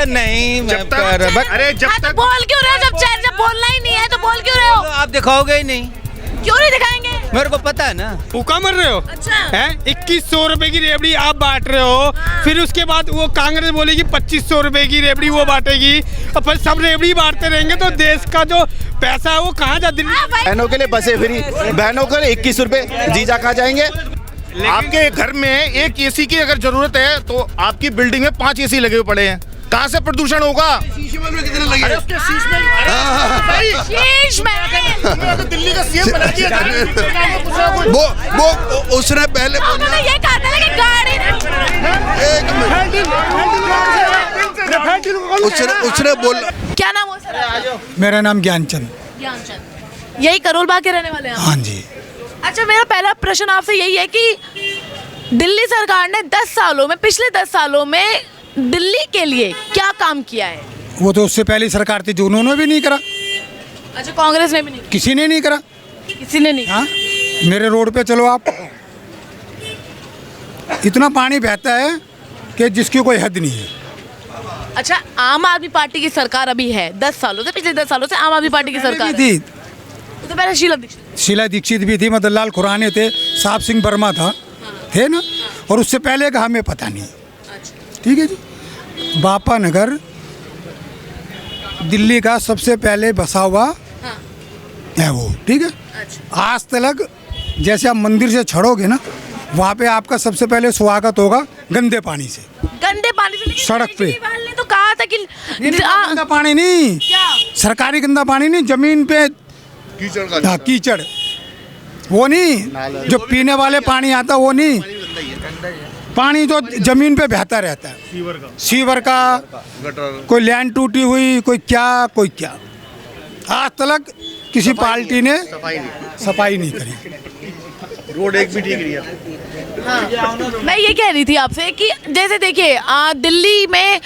नहीं मैं जब तक अरे जब हाँ, तो तक बोल क्यों रहे हो? जब बोलना ही नहीं है तो बोल क्यों रहे हो? आप दिखाओगे ही नहीं, क्यों नहीं दिखाएंगे? मेरे को पता है ना। भूखा मर रहे हो अच्छा। हैं? 2100 रुपए की रेवड़ी आप बांट रहे हो, फिर उसके बाद वो कांग्रेस बोलेगी 2500 रुपए की रेवड़ी वो बांटेगी, और फिर सब रेवड़ी बांटते रहेंगे तो देश का जो पैसा है वो कहाँ जा? दिल्ली बहनों के लिए बसें फ्री, बहनों के लिए 21 रुपए, जीजा कहाँ जाएंगे? आपके घर में एक एसी की अगर जरूरत है तो आपकी बिल्डिंग में 5 एसी लगे हुए पड़े हैं, कहाँ से प्रदूषण होगा? अरे उसके शीश में, शीश में दिल्ली का सीएम बना दिया। वो उसने पहले उन्होंने ये कहा था ना कि गाड़ी उसने बोल। क्या नाम हो सर? मेरा नाम ज्ञानचंद। ज्ञानचंद। यही करोल बाग के रहने वाले हैं आप? हाँ जी। अच्छा, मेरा पहला प्रश्न आपसे यही है कि दिल्ली सरकार ने 10 सालों में, पिछले 10 सालों में दिल्ली के लिए क्या काम किया है? वो तो उससे पहली सरकार थी जो उन्होंने भी नहीं करा, अच्छा, कांग्रेस ने भी नहीं किसी ने नहीं करा। किया, किसी ने नहीं किया। हाँ, मेरे रोड पे चलो आप, इतना पानी बहता है कि जिसकी कोई हद नहीं है। अच्छा, आम आदमी पार्टी की सरकार अभी है 10 सालों से, पिछले 10 सालों से आम आदमी पार्टी की सरकार थी, है। तो पहले शीला दीक्षित भी थी, मदन लाल खुराना थे, साहब सिंह वर्मा था, थे ना, और उससे पहले का हमें पता नहीं। ठीक है जी। बापा नगर दिल्ली का सबसे पहले बसा हुआ है वो, ठीक है। आज तक जैसे आप मंदिर से चढ़ोगे ना, वहाँ पे आपका सबसे पहले स्वागत होगा गंदे पानी से, गंदे पानी से। सड़क पे। केजरीवाल ने तो कहा था कि गंदा पानी नहीं, क्या? सरकारी गंदा पानी नहीं, जमीन पे कीचड़, वो नहीं जो पीने वाले पानी आता वो नहीं, पानी तो जमीन पे बहता रहता है, सीवर का कोई लैंड टूटी हुई, कोई क्या। आज तक किसी पार्टी ने सफाई नहीं करी, रोड एक भी ठीक नहीं है। मैं ये कह रही थी आपसे कि जैसे देखिए दिल्ली में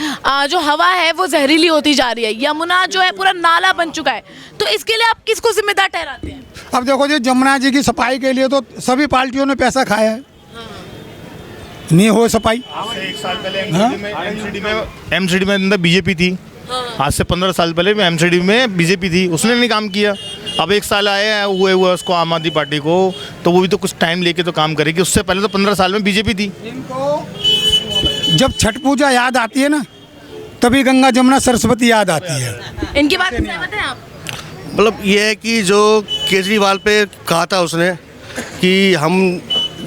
जो हवा है वो जहरीली होती जा रही है, यमुना जो है पूरा नाला बन चुका है, तो इसके लिए आप किसको जिम्मेदार ठहराते हैं? अब देखो जी, जमुना जी की सफाई के लिए तो सभी पार्टियों ने पैसा खाया है, नहीं हो सफाई। एक साल पहले एमसीडी में अंदर बीजेपी थी, आज से 15 साल पहले एमसीडी में बीजेपी थी, उसने नहीं काम किया। अब 1 साल आए हुए उसको आम आदमी पार्टी को, तो वो भी तो कुछ टाइम लेके तो काम करेगी। उससे पहले तो 15 साल में बीजेपी थी। इनको जब छठ पूजा याद आती है ना, तभी गंगा जमुना सरस्वती याद आती है। इनकी बात से सहमत हैं आप? मतलब ये है कि जो केजरीवाल पे कहा था उसने कि हम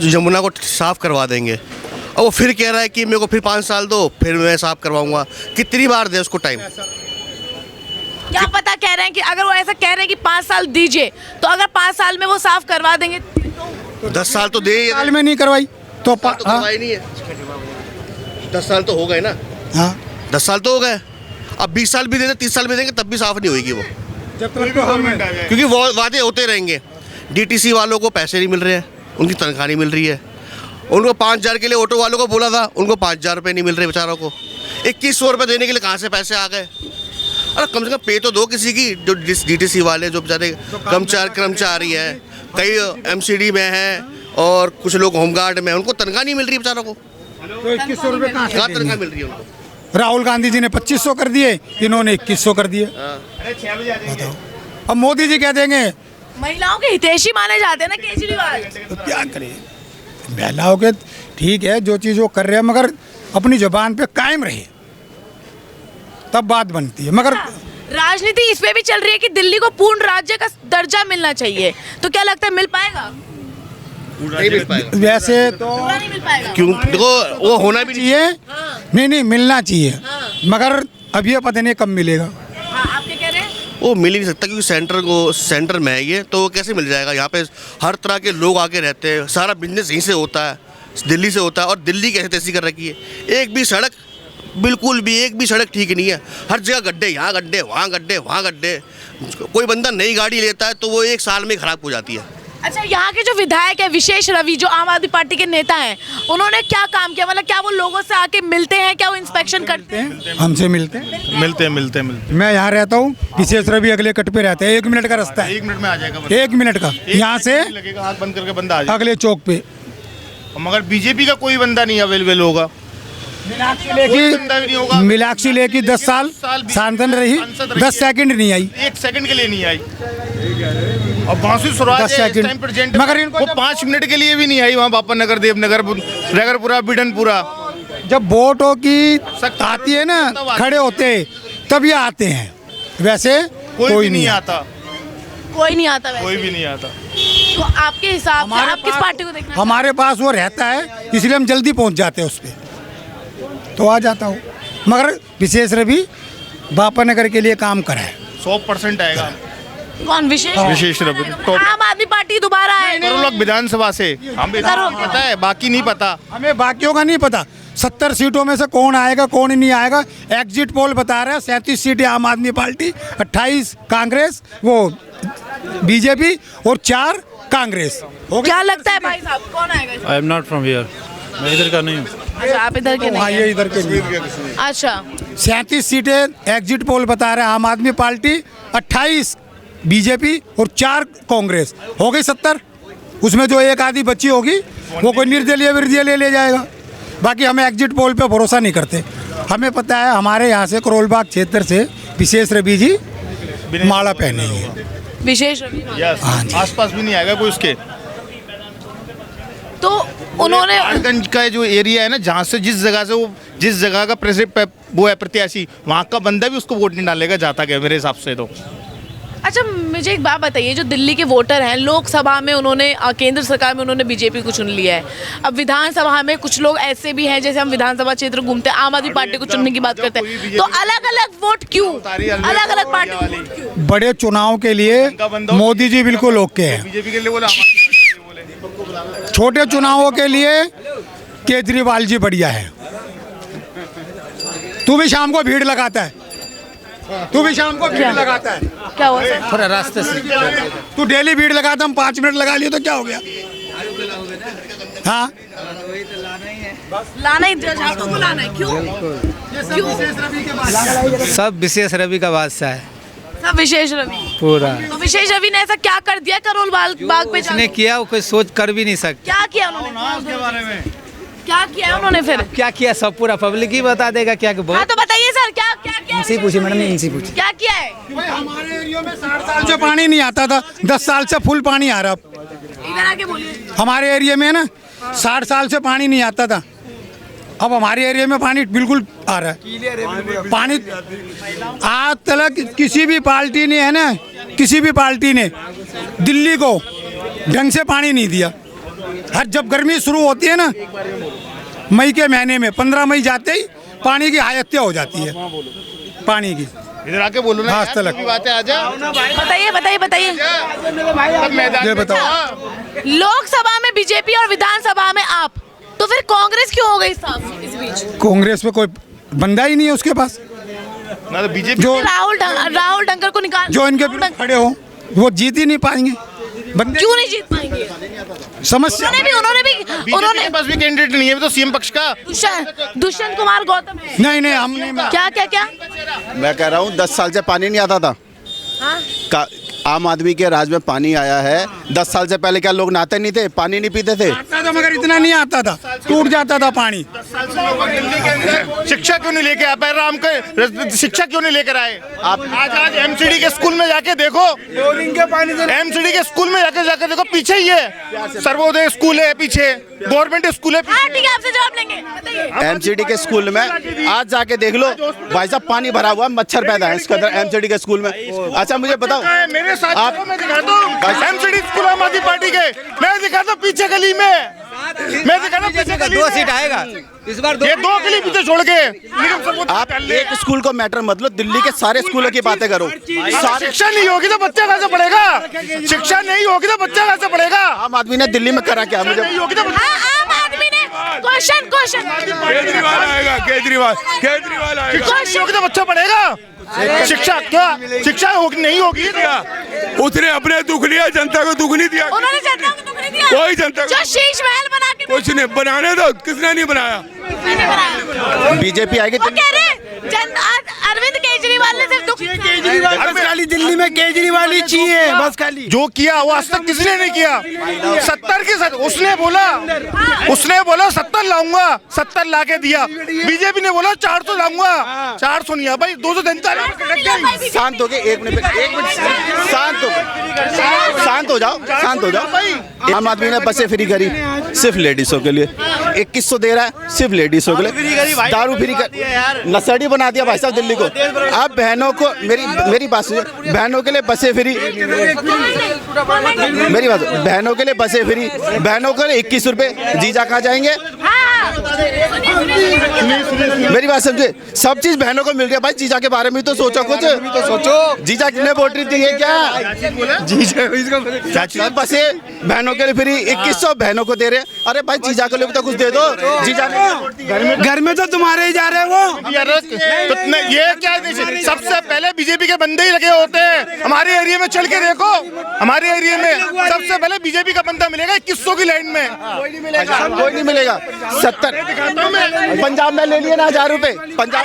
यमुना को साफ करवा देंगे, और वो फिर कह रहा है कि मेरे को फिर 5 साल दो, फिर मैं साफ करवाऊंगा। कितनी बार दे उसको टाइम? क्या पता कह रहे हैं कि अगर वो ऐसा कह रहे हैं कि 5 साल दीजिए, तो अगर 5 साल में वो साफ करवा देंगे तो 10 साल तो दे, साल में नहीं करवाई तो करवाई नहीं है। 10 साल तो हो गए ना। हाँ, 10 साल तो हो गए, अब 20 साल भी दे दे, 30 साल भी देंगे तब भी साफ नहीं होगी वो, जब तक तो हम क्योंकि वो वादे होते रहेंगे। डीटीसी वालों को पैसे नहीं मिल रहे हैं, उनकी तनख्वाह नहीं मिल रही है। उनको 5000 के लिए ऑटो वालों को बोला था, उनको 5000 रुपये नहीं मिल रहे बेचारों को। 2100 रुपये देने के लिए कहाँ से पैसे आ गए? अरे कम से कम पे तो दो किसी की, जो डीटीसी वाले जो बेचारे कर्मचारी है, कई एमसीडी में हैं और कुछ लोग होमगार्ड में, उनको तनख्वाह नहीं मिल रही बेचारों को। तो 2100 रुपये कहाँ तनख्वाह मिल रही है उनको? राहुल गांधी जी ने 2500 कर दिए, इन्होंने 2100 कर दिए। बताओ, अब मोदी जी कह देंगे महिलाओं के हितैषी माने जाते हैं ना केजरीवाल, तो क्या करें? महिलाओं के ठीक है जो चीज़ वो कर रहे हैं, मगर अपनी जुबान पे कायम रहे तब बात बनती है। मगर राजनीति इस पे भी चल रही है कि दिल्ली को पूर्ण राज्य का दर्जा मिलना चाहिए, तो क्या लगता है मिल पाएगा? नहीं मिल पाएगा वैसे तो पूरा नहीं मिल पाएगा। क्यों? देखो वो होना भी चाहिए, नहीं मिलना चाहिए, मगर अब ये पता नहीं कब मिलेगा। हाँ, आप क्या कह रहे हैं? वो मिल ही नहीं सकता, क्योंकि सेंटर में है ये, तो कैसे मिल जाएगा? यहाँ पे हर तरह के लोग आके रहते हैं, सारा बिजनेस यहीं से होता है, दिल्ली से होता है, और दिल्ली कैसे तैसी कर रखी है। एक भी सड़क, बिल्कुल भी एक भी सड़क ठीक नहीं है, हर जगह गड्ढे, यहाँ गड्ढे, वहाँ गड्ढे, वहाँ गड्ढे। कोई बंदा नई गाड़ी लेता है तो वो 1 साल में खराब हो जाती है। अच्छा, यहाँ के जो विधायक है विशेष रवि, जो आम आदमी पार्टी के नेता हैं, उन्होंने क्या काम किया? मतलब क्या वो लोगों से आके मिलते हैं, क्या वो इंस्पेक्शन करते हैं? हमसे मिलते हैं, मिलते मैं यहाँ रहता हूँ, विशेष रवि अगले कट पे रहते हैं, 1 मिनट का रास्ता है, 1 मिनट में आ जाएगा, 1 मिनट का, यहाँ से लगेगा, हाथ बंद करके बंदा आ जाएगा। अगले चौक पे। मगर बीजेपी का कोई बंदा नहीं अवेलेबल होगा। मीनाक्षी लेखी 10 साल सांसद रही, 10 सेकंड नहीं आई। 1 सेकंड के लिए नहीं आई। और बांसुरी स्वराज 10 है इस सेकंड। टाइम प्रेजेंट, मगर इनको वो जब- 5 मिनट के लिए भी नहीं आई वहाँ बापा नगर, देवनगर, रगरपुरा, बिडनपुरा। जब वोटों की सख्त आती है ना, तब आते खड़े होते तब ये आते हैं, वैसे कोई भी नहीं आता, कोई नहीं आता वैसे। कोई भी नहीं आता। तो आपके हिसाब से आप किस पार्टी को देखना? हमारे पास वो रहता है, इसलिए हम जल्दी पहुंच जाते हैं उस पर, तो आ जाता हूँ। मगर विशेष रवि बापा नगर के लिए काम करा है। 100% आएगा कौन विशेष? विशेष रवि। टॉप आम आदमी पार्टी दोबारा है। करोड़ लोग विधानसभा से, हमें पता है, बाकी नहीं पता। हमें बाकियों का नहीं पता, 70 सीटों में से कौन आएगा कौन नहीं आएगा। एग्जिट पोल बता रहा है 37 सीटें आम आदमी पार्टी, 28 कांग्रेस, वो बीजेपी और 4 कांग्रेस। हो गया? क्या लगता है भाई साहब कौन आएगा इसमें? I am not from here, मैं इधर का नहीं हूँ। अच्छा आप इधर के हाँ, नहीं ये हैं। इधर के लिए। अच्छा 37 सीटें एग्जिट पोल बता रहा है आम आदमी पार्टी, 28 बीजेपी और 4 कांग्रेस, हो गई 70। उसमें जो एक आधी बची होगी वो कोई निर्दलीय विरोधी ले जाएगा। बाकी हमें एग्जिट पोल पे भरोसा नहीं करते। हमें पता है हमारे यहाँ से करोलबाग क्षेत्र से विशेष रवि जी माला पहनेंगे। विशेष रवि। यस, आसपास भी नहीं आएगा कोई उसके। तो उन्होंने आठगंज का जो एरिया है ना, जहाँ से जिस जगह का प्रेसिडेंट वो है प्रत्याशी, वहाँ का बंदा भी उसको वोट नहीं डालेगा जाता क्या मेरे हिसाब से। तो अच्छा मुझे एक बात बताइए, जो दिल्ली के वोटर हैं, लोकसभा में उन्होंने केंद्र सरकार में उन्होंने बीजेपी को चुन लिया है, अब विधानसभा में कुछ लोग ऐसे भी हैं, जैसे हम विधानसभा क्षेत्र घूमते हैं आम आदमी पार्टी को चुनने की बात करते हैं, तो अलग अलग वोट क्यों, अलग अलग पार्टी को वोट क्यों? बड़े चुनाव के लिए मोदी जी बिल्कुल ओके हैं, बीजेपी के लिए बोला, आम आदमी पार्टी के लिए बोले। छोटे चुनावों के लिए केजरीवाल जी बढ़िया है। तू भी शाम को भीड़ लगाता है, तू भी शाम को भीड़ लगाता है, क्या हुआ सर? थोड़ा रास्ते से तू डेली भीड़ लगाता, हम 5 मिनट लगा लिए तो क्या हो गया? हाँ, लाना ही आपको बुलाना है, क्यों क्यों? सब विशेष रवि का बादशाह है सब विशेष रवि। पूरा। तो विशेष रवि ने ऐसा क्या कर दिया करोल बाग पे उसने जाके? किया वो कोई सोच कर भी नहीं सकता। क्या किया उन्होंने? क्या किया उन्होंने फिर? क्या किया सब पूरा पब्लिक ही बता देगा क्या कि हाँ बहुत। तो बताइए सर, क्या क्या किया? इनसे पूछिए मैडम, इनसे पूछिए। क्या किया है? हमारे एरिया में 60 साल से पानी नहीं आता था, 10 साल से फुल पानी आ रहा। इधर आके बोलिए। हमारे एरिया में ना 60 साल से पानी नहीं आता था, अब हमारे एरिया में पानी बिल्कुल आ रहा है। पानी आज तक किसी भी पार्टी ने, है ना, किसी भी पार्टी ने दिल्ली को ढंग से पानी नहीं दिया। हर जब गर्मी शुरू होती है ना, मई के महीने में 15 मई जाते ही पानी की हत्या हो जाती है, पानी की। इधर आके बोलो ना हाँ, यार, तलक। जो भी बातें आ जा। बताइए बताइए बताइए। सब मैदान ये में बताओ। था। लोकसभा में बीजेपी और विधानसभा में आप, तो फिर कांग्रेस क्यों हो गई इस बीच? कांग्रेस में कोई बंदा ही नहीं है उसके पास ना तो बीजेपी जो राहुल डंकर को निकाल, जो इनके राहुल विरुद्ध खड़े हो, वो जीत ही नहीं पाएंगे बंदे। क्यों नहीं जीत पाएंगे? समस्या उन्होंने के पास भी कैंडिडेट नहीं है, भी तो सीएम पक्ष का। दुष्यंत कुमार गौतम है। नहीं हम नहीं। क्या क्या क्या? मैं कह रहा हूँ 10 साल से पानी नहीं आता था। हाँ? आम आदमी के राज में पानी आया है। 10 साल से पहले क्या लोग नहाते नहीं थे, पानी नहीं पीते थे? आता था मगर इतना नहीं आता था, टूट जाता था पानी। शिक्षा क्यों नहीं लेके आ पाए? राम के शिक्षा क्यों नहीं लेकर आए? आप आज एमसीडी के स्कूल में जाके देखो, एमसीडी के स्कूल में जाके देखो, पीछे ही है सर्वोदय स्कूल है, पीछे गवर्नमेंट स्कूल है। हाँ ठीक है, आपसे जवाब लेंगे, बताइए। एमसीडी के स्कूल में आज जाके देख लो भाई साहब, पानी भरा हुआ, मच्छर पैदा है इसके अंदर एमसीडी के स्कूल में। अच्छा मुझे बताओ, मेरे साथ आप- चलो, मैं दिखाता हूँ एमसीडी स्कूल आम आदमी पार्टी के, मैं दिखाता हूँ पीछे गली में, मैं दिखाता हूँ पीछे गली 2 में। सीट आएगा इस बार। ये 2 गली पीछे छोड़ के, लेकिन सबको आप एक स्कूल को मैटर मत लो, दिल्ली के सारे स्कूलों की बातें करो। सारे शिक्षा नहीं होगी तो बच्चा कहाँ से पढ़ेगा? शिक्षा नहीं होगी तो बच्चा कहाँ से पढ़ेगा? आम आदमी ने दिल्ली में करा क्या? मुझे नहीं होगी तो हाँ, आम आदमी ने क्वेश्चन केजरीवाल आएगा, केजरीवाल आएगा। शिक्षा नहीं होगी तो बच्चा पढ़ेगा? शिक्षा क्या शिक्षा होगी नहीं होगी? उसने अपने दुख लिया, जनता को दुख नहीं दिया। उन्होंने जनता को दुख नहीं दिया। कोई जनता को जो शीश महल बना के कुछ नहीं बनाने दो, किसने नहीं बनाया? किसने नहीं बनाया? बीजेपी आएगी वो कह रहे अरविंद केजरीवाल ने सिर्फ दुख केजरीवाल बस खाली दिल्ली में केजरीवाल ही चाहिए बस खाली। जो किया वो आज तक किसी ने नहीं किया। 70 की उसने बोला 70 लाऊंगा, 70 ला के दिया। बीजेपी ने बोला 400 लाऊंगा, 400 नहीं आ भाई, 243। शांत हो गए, एक मिनट शांत हो जाओ। आम आदमी ने बसें फ्री करी सिर्फ लेडीजों के लिए, 2100 दे रहा है सिर्फ लेडीजों के लिए। दारू फ्री कर नशेड़ी बना दिया भाई साहब दिल्ली को। अब बहनों को मेरी बात सुनिए, बहनों के लिए बसें फ्री, मेरी बात, बहनों के लिए बसें फ्री, बहनों के लिए 21 रुपए। जीजा कहाँ जाएंगे? मेरी बात समझे, सब चीज बहनों को मिल गया भाई। जीजा के बारे में तो सोचो कुछ, जीजा कितने वोट रही है क्या? जीजा बसे बहनों के लिए फ्री, 2100 बहनों को दे रहे। अरे भाई जीजा के लिए तो कुछ दे दो। जीजा घर में तो तुम्हारे ही जा रहे हैं वो। ये क्या, सबसे पहले बीजेपी के बंदे ही लगे होते हैं। हमारे एरिया में चल के देखो, हमारे एरिया में सबसे पहले बीजेपी का बंदा मिलेगा 2100 की लाइन में। कोई नहीं मिलेगा। 70 पंजाब में ले लिए ना 1000 रुपए। पंजाब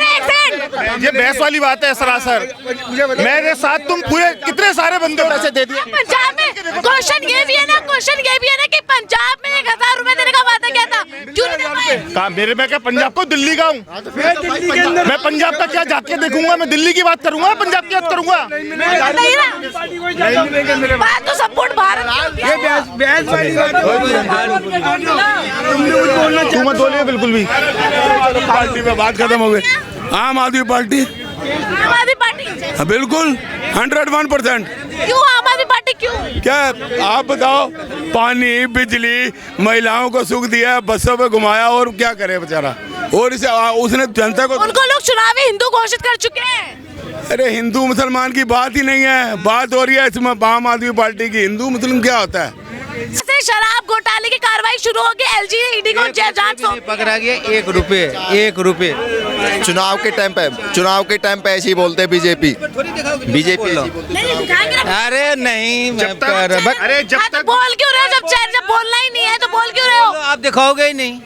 ये बहस वाली बात है सरासर। मेरे साथ तुम पूरे कितने सारे बंदे पैसे दे दिए। पंजाब में क्वेश्चन ये भी है ना कि पंजाब में 1000 रुपए देने का वादा क्या था, क्यों नहीं दे पाए? मेरे में क्या पंजाब को दिल्ली का हूँ मैं, पंजाब का क्या जाके देखूंगा? मैं दिल्ली की बात करूंगा, पंजाब की बात करूंगा। नहीं ना, बात तो सपोर्ट भारत की होती है। तू मत बोलिए बिल्कुल भी। पार्टी में बात खत्म हो गई। आम आदमी पार्टी, आम आदमी पार्टी बिल्कुल 101%। क्यों आम आदमी पार्टी क्यों? क्या आप बताओ, पानी बिजली महिलाओं को सुख दिया, बसों पे घुमाया, और क्या करे बेचारा। और इसे उसने जनता को, उनको लोग चुनावी हिंदू घोषित कर चुके हैं। अरे हिंदू मुसलमान की बात ही नहीं है, बात हो रही है इसमें आम आदमी पार्टी की। हिंदू मुस्लिम क्या होता है? शराब घोटाले की कार्रवाई शुरू होगी, एलजी ईडी को जांच पकड़ा गया 1 रुपए। चुनाव के टाइम पे ऐसे ही बोलते हैं बीजेपी। अरे नहीं, अरे जब तक बोल क्यों रहे हो? जब बोलना ही नहीं है तो बोल क्यों रहे हो? आप दिखाओगे ही नहीं।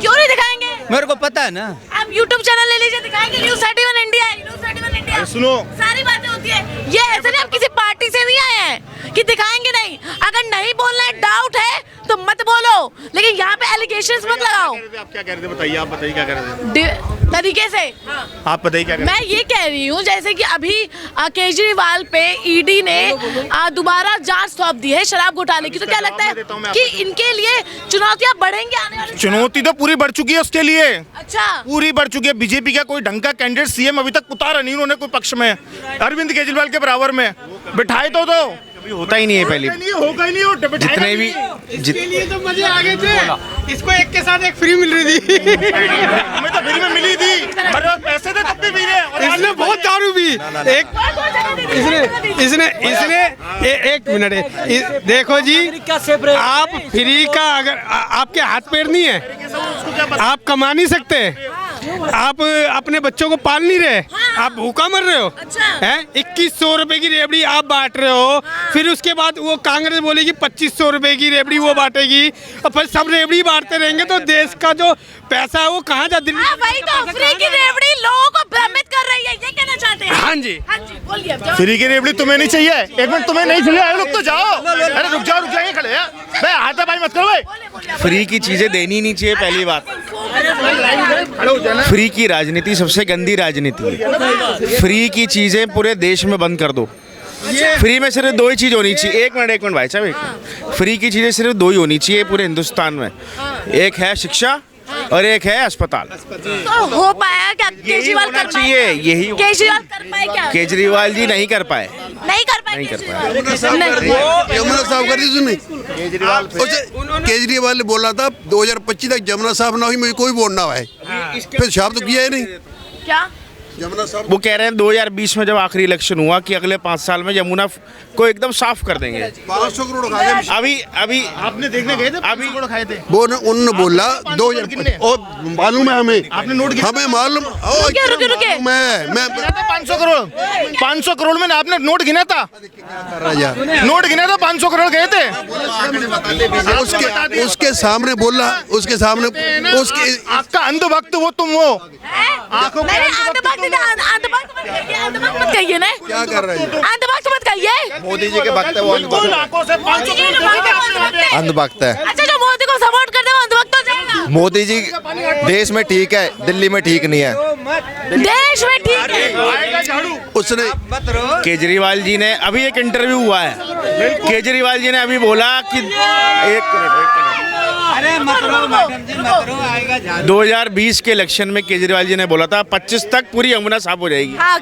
क्यों नहीं दिखाएंगे? मेरे को पता है ना। आप YouTube चैनल ले लीजिए, दिखाएंगे। न्यूज़ 31 इंडिया सुनो, सारी बातें होती है। ये ऐसे नहीं, आप किसी पार्टी से नहीं आए हैं कि दिखाएंगे नहीं। अगर नहीं बोलना है, डाउट है तो मत बोलो, लेकिन यहाँ पे एलिगेशंस मत लगाओ। आप क्या कह रहे थे बताइए, आप बताइए क्या कह रहे थे तरीके से। आप बताइए क्या कह रहे थे। मैं ये कह रही हूँ जैसे कि अभी केजरीवाल पे ईडी ने दोबारा जांच सौंप दी है शराब घोटाले की, तो क्या लगता है कि इनके लिए चुनौतियाँ बढ़ेंगे आने वाले? चुनौती तो पूरी बढ़ चुकी है उसके लिए। अच्छा, पूरी बढ़ चुकी है। बीजेपी का कोई ढंग का कैंडिडेट सीएम अभी तक उतारा नहीं उन्होंने कोई पक्ष में। अरविंद केजरीवाल के बराबर में बिठाए तो होता ही नहीं है। पहले होगा ही नहीं, जितने भी तो मजे आ गए थे। इसको एक के साथ एक फ्री मिल रही थी। हमें तो फ्री में मिली थी, हमारे पास पैसे थे तब भी पी रहे। इसने बहुत दारू पी। इसने एक मिनट देखो जी, आप फ्री का अगर आपके हाथ पैर नहीं है, आप कमा नहीं सकते, आप अपने बच्चों को पाल नहीं रहे, आप भूखा मर रहे हो हैं। 2100 रुपए की रेवड़ी आप बांट रहे हो, फिर उसके बाद वो कांग्रेस बोलेगी 2500 रुपए की रेवड़ी वो बांटेगी, और फिर सब रेवड़ी बांटते रहेंगे तो देश का जो पैसा है वो कहाँ जा? दिल्ली। वही तो, फ्री की रेवड़ी लोगों को भ्रमित कर रही है, ये कहना चाहते हैं। हाँ जी, बोलिए। फ्री की रेवड़ी तुम्हें नहीं चाहिए? एक मिनट, तुम्हें नहीं चाहिए? रुक तो जाओ। अरे रुक जाओ खड़े हैं भाई, हाथापाई मत करो भाई। फ्री की चीजें देनी नहीं चाहिए, पहली बात। फ्री की राजनीति सबसे गंदी राजनीति है। फ्री की चीजें पूरे देश में बंद कर दो। फ्री में सिर्फ 2 ही चीज होनी चाहिए। एक मिनट भाई साहब, फ्री की चीजें सिर्फ 2 ही होनी चाहिए पूरे हिंदुस्तान में। एक है शिक्षा और एक है अस्पताल। तो हो पाया क्या? केजरीवाल कर पाए? यही केजरीवाल कर पाए क्या? केजरीवाल जी नहीं कर पाए। नहीं कर पाए। यमुना साहब कर दी सुनी। केजरीवाल ने बोला था 2025 तक यमुना साहब ना हुई, मुझे कोई वोट ना आए। फिर साहब तो किया ही नहीं। क्या यमुना साहब वो कह रहे हैं 2020 में जब आखिरी इलेक्शन हुआ कि अगले 5 साल में यमुना को एकदम साफ कर देंगे। 500 करोड़ खाए अभी आपने देखने गए थे? अभी करोड़ खाए थे वो उन्होंने बोला 2000 और मालूम है हमें। आपने नोट किया? हमें मालूम। रुके। मैं 500 करोड़ में आपने नोट गिना था? नोट गिना था, 500 करोड़ गए थे। उसके सामने बोला, उसके सामने उसके आपका अंधभक्त वो तुम हो। क्या कर रहे हैं? अंधभक्त मत कहिए। मोदी जी के भक्त है वो अंधभक्त है। अच्छा, जो मोदी को सपोर्ट करते हैं वो अंधभक्त हो जाएगा। मोदी जी देश में ठीक है, दिल्ली में ठीक नहीं है। देश में ठीक है। उसने केजरीवाल जी ने अभी एक इंटरव्यू हुआ है, केजरीवाल जी ने अभी बोला कि एक मिनट अरे मत रो मैडम जी, मत रो, आएगा झाड़ू। 2020 के इलेक्शन में केजरीवाल जी ने बोला था 25 तक पूरी यमुना साफ हो जाएगी। हाँ,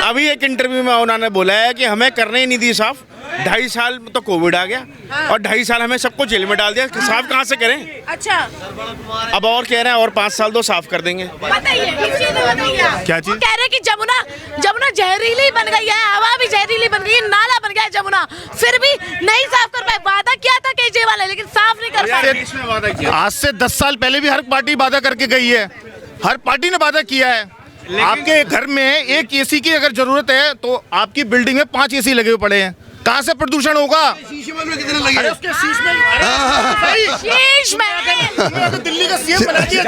अभी एक इंटरव्यू में उन्होंने बोला है कि हमें करने ही नहीं दी साफ। 2.5 साल में तो कोविड आ गया और 2.5 साल हमें सबको जेल में डाल दिया, साफ कहाँ से करें? अच्छा, अब और कह रहे हैं और 5 साल तो साफ कर देंगे। बताइए इस चीज़ में बताइए। क्या चीज़? वो कह रहे हैं कि जमुना जहरीली बन गई है, हवा भी जहरीली बन गई है, नाला बन गया है जमुना, फिर भी नहीं साफ कर पाए। वादा किया था केजरीवाल ने, लेकिन साफ नहीं कर पाए। आज से 10 साल पहले भी हर पार्टी वादा करके गई है, हर पार्टी ने वादा किया है। आपके घर में एक एसी की अगर जरूरत है तो आपकी बिल्डिंग में 5 एसी लगे हुए पड़े हैं, कहाँ से प्रदूषण होगा? कितने लगे? अरे उसके शीश में शीश में दिल्ली का सीएम बना दिया।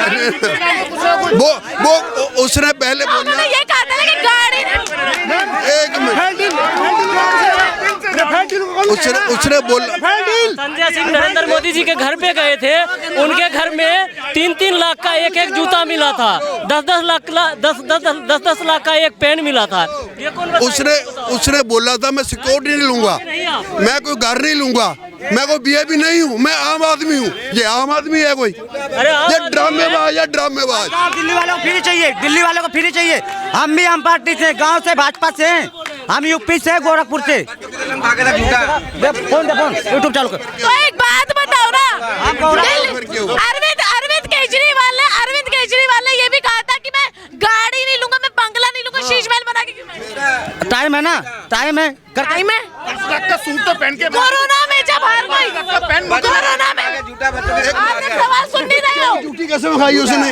वो उसने पहले बोला, उन्होंने ये कहा था ना कि गाड़ी एक मिनट, उसने बोला संजय सिंह नरेंद्र मोदी जी के घर पे गए थे, उनके घर में 3-3 लाख का एक जूता मिला था, 10-10 लाख का एक पेन मिला था। ये कौन उसने बोला था मैं सिक्योरिटी नहीं लूंगा, मैं कोई घर नहीं लूंगा, मैं कोई वीआईपी नहीं हूँ, मैं आम आदमी हूँ। ये आम आदमी है कोई? ये ड्रामेबाज है, ड्रामेबाज। दिल्ली वालों को फ्री चाहिए, दिल्ली वालों को फ्री चाहिए। हम भी आम पार्टी से, गांव से, भाजपा से हैं, हम यूपी से, गोरखपुर से। फोन यूट्यूब चालू कर। तो एक बात बताओ ना, अरविंद केजरीवाल ने ये भी कहा था कि मैं गाड़ी नहीं लूंगा, मैं बंगला नहीं लूंगा, शीश महल बना के। टाइम है ना, टाइम है, टाइम है। सूट तो पहन के कोरोना में जब हर कोई कोरोना में आपने सवाल सुन नहीं रहे हो, ड्यूटी कैसे खाई उसने?